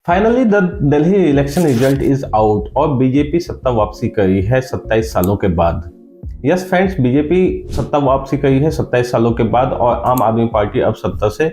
Finally the Delhi election result is out और BJP सत्ता वापसी करी है 27 सालों के बाद। यस फ्रेंड्स, बीजेपी सत्ता वापसी करी है 27 सालों के बाद और आम आदमी पार्टी अब सत्ता से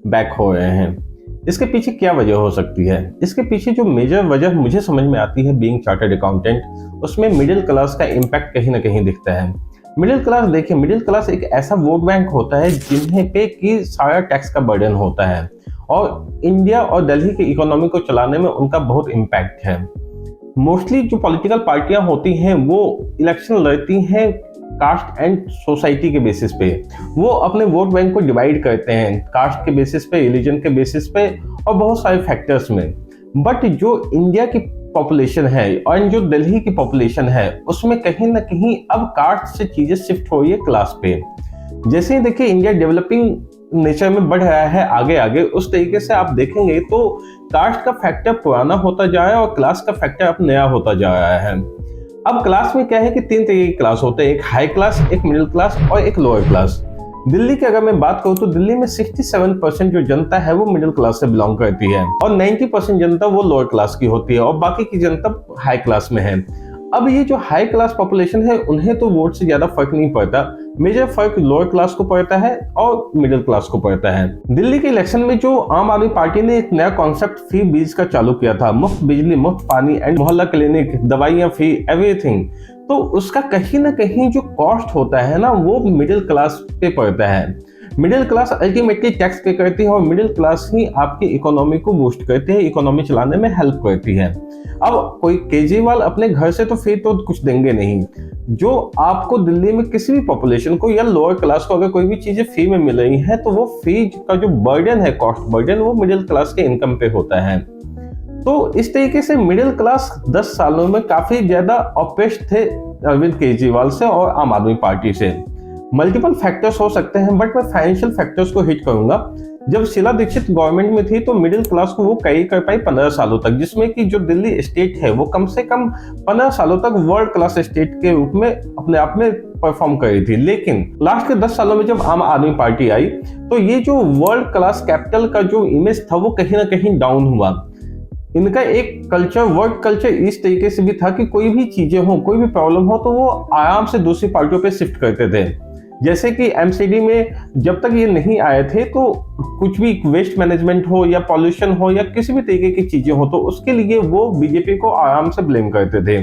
बैक हो रहे हैं। इसके पीछे क्या वजह हो सकती है? इसके पीछे जो मेजर वजह मुझे समझ में आती है बीइंग चार्टर्ड अकाउंटेंट, उसमें मिडिल क्लास का इम्पैक्ट कहीं ना कहीं दिखता है। मिडिल क्लास, देखिए, मिडिल क्लास एक ऐसा वोट बैंक होता है जिन्हें पे कि सारा टैक्स का बर्डन होता है और इंडिया और दिल्ली की इकोनॉमी को चलाने में उनका बहुत इम्पैक्ट है। मोस्टली जो पॉलिटिकल पार्टियां होती हैं वो इलेक्शन लड़ती हैं कास्ट एंड सोसाइटी के बेसिस पे। वो अपने वोट बैंक को डिवाइड करते हैं कास्ट के बेसिस पे, रिलीजन के बेसिस पे और बहुत सारे फैक्टर्स में। बट जो इंडिया की पॉपुलेशन है और जो दिल्ली की पॉपुलेशन है उसमें कहीं ना कहीं अब कास्ट से चीजें शिफ्ट हो रही है क्लास पे। जैसे ही देखिए इंडिया डेवलपिंग नेचर में बढ़ रहा है आगे आगे, उस तरीके से आप देखेंगे तो कास्ट का फैक्टर पुराना होता जा रहा है और क्लास का फैक्टर अब नया होता जा रहा है। अब क्लास में क्या है कि 3 तरीके की क्लास होते हैं, एक हाई क्लास, एक मिडिल क्लास और एक लोअर क्लास। दिल्ली की अगर मैं बात करूं तो दिल्ली में 67% जो जनता है वो मिडिल क्लास से बिलोंग करती है और 90% जनता वो लोअर क्लास की होती है और बाकी की जनता हाई क्लास में है। अब ये जो हाई क्लास पॉपुलेशन है उन्हें तो वोट से ज्यादा फर्क नहीं पड़ता, मेजर फर्क लोअर क्लास को पड़ता है और मिडिल क्लास को पड़ता है। दिल्ली के इलेक्शन में जो आम आदमी पार्टी ने एक नया कॉन्सेप्ट फ्री बीज का चालू किया था, मुफ्त बिजली, मुफ्त पानी एंड मोहल्ला क्लिनिक, दवाइयां फ्री, एवरीथिंग, तो उसका कहीं ना कहीं जो कॉस्ट होता है ना वो मिडिल क्लास पे पड़ता है। मिडिल क्लास अल्टीमेटली टैक्स पे करती है और मिडिल क्लास ही आपकी इकोनॉमी को बूस्ट करती है, इकोनॉमी चलाने में हेल्प करती है। अब कोई केजरीवाल अपने घर से तो फ्री तो कुछ देंगे नहीं। जो आपको दिल्ली में किसी भी पॉपुलेशन को या लोअर क्लास को अगर कोई भी चीजें फ्री में मिल रही हैं तो वो फ्री का जो बर्डन है, कॉस्ट बर्डन, वो मिडिल क्लास के इनकम पे होता है। तो इस तरीके से मिडिल क्लास 10 सालों में काफी ज्यादा ऑप्रेस्ड थे अरविंद केजरीवाल से और आम आदमी पार्टी से। मल्टीपल फैक्टर्स हो सकते हैं बट मैं फाइनेंशियल फैक्टर्स को हिट करूंगा। जब शीला दीक्षित गवर्नमेंट में थी तो मिडिल क्लास को वो कैरी कर पाई 15 सालों तक, जिसमें कि जो दिल्ली स्टेट है वो कम से कम 15 सालों तक वर्ल्ड क्लास स्टेट के रूप में अपने आप में परफॉर्म कर रही थी। लेकिन लास्ट के 10 सालों में जब आम आदमी पार्टी आई तो ये जो वर्ल्ड क्लास कैपिटल का जो इमेज था वो कहीं ना कहीं डाउन हुआ। इनका एक कल्चर, वर्क कल्चर इस तरीके से भी था कि कोई भी चीजें हो, कोई भी प्रॉब्लम हो तो वो आराम से दूसरी पार्टियों पे शिफ्ट करते थे। जैसे कि एमसीडी में जब तक ये नहीं आए थे तो कुछ भी वेस्ट मैनेजमेंट हो या पॉल्यूशन हो या किसी भी तरीके की चीजें हो तो उसके लिए वो बीजेपी को आराम से ब्लेम करते थे।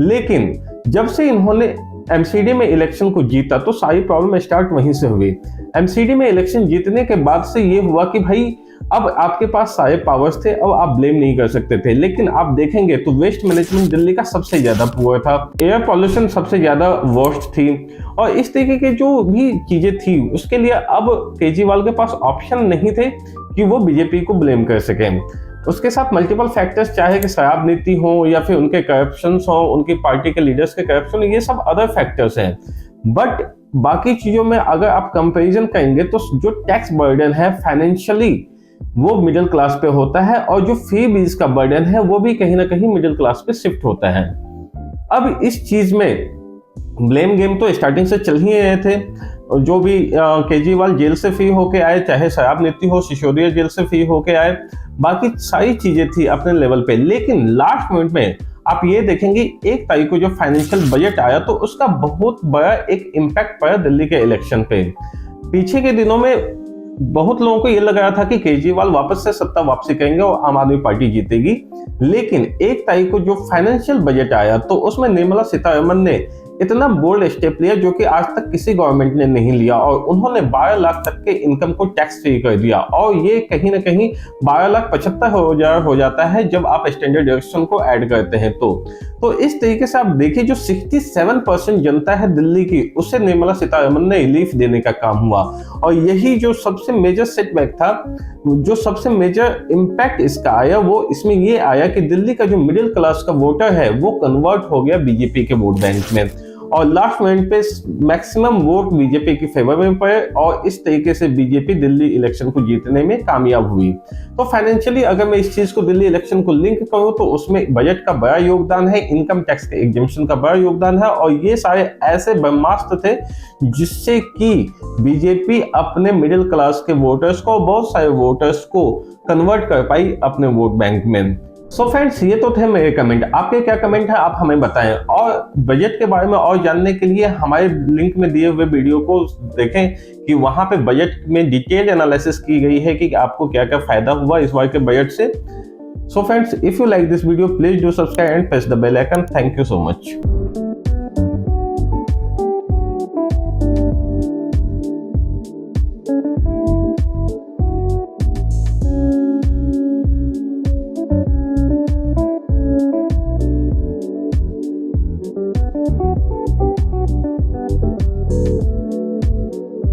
लेकिन जब से इन्होंने एमसीडी में इलेक्शन को जीता तो सारी प्रॉब्लम स्टार्ट वहीं से हुई। एमसीडी में इलेक्शन जीतने के बाद से ये हुआ कि भाई अब आपके पास सारे पावर्स थे, अब आप ब्लेम नहीं कर सकते थे। लेकिन आप देखेंगे तो वेस्ट मैनेजमेंट दिल्ली का सबसे ज्यादा पुअर था, एयर पॉल्यूशन सबसे ज्यादा वर्स्ट थी और इस तरीके की जो भी चीजें थी उसके लिए अब केजरीवाल के पास ऑप्शन नहीं थे कि वो बीजेपी को ब्लेम कर सकें। उसके साथ मल्टीपल फैक्टर्स, चाहे कि शराब नीति हो या फिर उनके करप्शन हो, उनकी पार्टी के लीडर्स के करप्शन, ये सब अदर फैक्टर्स हैं। बट बाकी चीजों में अगर आप कंपैरिजन करेंगे तो जो टैक्स बर्डन है फाइनेंशियली वो मिडिल क्लास पे होता है और जो फ्री बीज का बर्डन है वो भी कहीं ना कहीं मिडिल क्लास पे शिफ्ट होता है। अब इस चीज में ब्लेम गेम तो स्टार्टिंग से चल ही रहे थे। जो भी केजरीवाल जेल से फ्री होके आए, चाहे शराब नीति हो, सिसोदिया जेल से फ्री होके आए, बाकी सारी चीजें थी अपने लेवल पे। लेकिन लास्ट मोमेंट में आप ये देखेंगे 1 तारीख को जो फाइनेंशियल बजट आया तो उसका बहुत बड़ा एक इम्पैक्ट पड़ा दिल्ली के इलेक्शन पे। पीछे के दिनों में बहुत लोगों को ये लग रहा था कि केजरीवाल वापस से सत्ता वापसी करेंगे और आम आदमी पार्टी जीतेगी। लेकिन 1 तारीख को जो फाइनेंशियल बजट आया तो उसमें निर्मला सीतारमण ने इतना बोल्ड स्टेप लिया जो कि आज तक किसी गवर्नमेंट ने नहीं लिया और उन्होंने 12 लाख तक के इनकम को टैक्स फ्री कर दिया और ये कहीं ना कहीं 12,75,000 हो जाता है जब आप स्टैंडर्ड डिडक्शन को ऐड करते हैं तो इस तरीके से आप देखिए जो 67% जनता है दिल्ली की, उससे निर्मला सीतारमण ने रिलीफ देने का काम हुआ। और यही जो सबसे मेजर सेटबैक था, जो सबसे मेजर इम्पैक्ट इसका आया वो इसमें ये आया कि दिल्ली का जो मिडिल क्लास का वोटर है वो कन्वर्ट हो गया बीजेपी के वोट बैंक में और लास्ट मोमेंट पे मैक्सिमम वोट बीजेपी की फेवर में पड़े और इस तरीके से बीजेपी दिल्ली इलेक्शन को जीतने में कामयाब हुई। तो फाइनेंशियली अगर मैं इस चीज को दिल्ली इलेक्शन को लिंक करूं तो उसमें बजट का बड़ा योगदान है, इनकम टैक्स के एग्जेम्पशन का बड़ा योगदान है, और ये सारे ऐसे ब्रह्मास्त्र थे जिससे कि बीजेपी अपने मिडिल क्लास के वोटर्स को, बहुत सारे वोटर्स को कन्वर्ट कर पाई अपने वोट बैंक में। सो फ्रेंड्स, ये तो थे मेरे कमेंट। आपके क्या कमेंट है आप हमें बताएं, और बजट के बारे में और जानने के लिए हमारे लिंक में दिए हुए वीडियो को देखें कि वहां पे बजट में डिटेल एनालिसिस की गई है कि आपको क्या क्या फायदा हुआ इस बार के बजट से। So friends, if you like this video please do subscribe and press the bell icon. Thank you so much.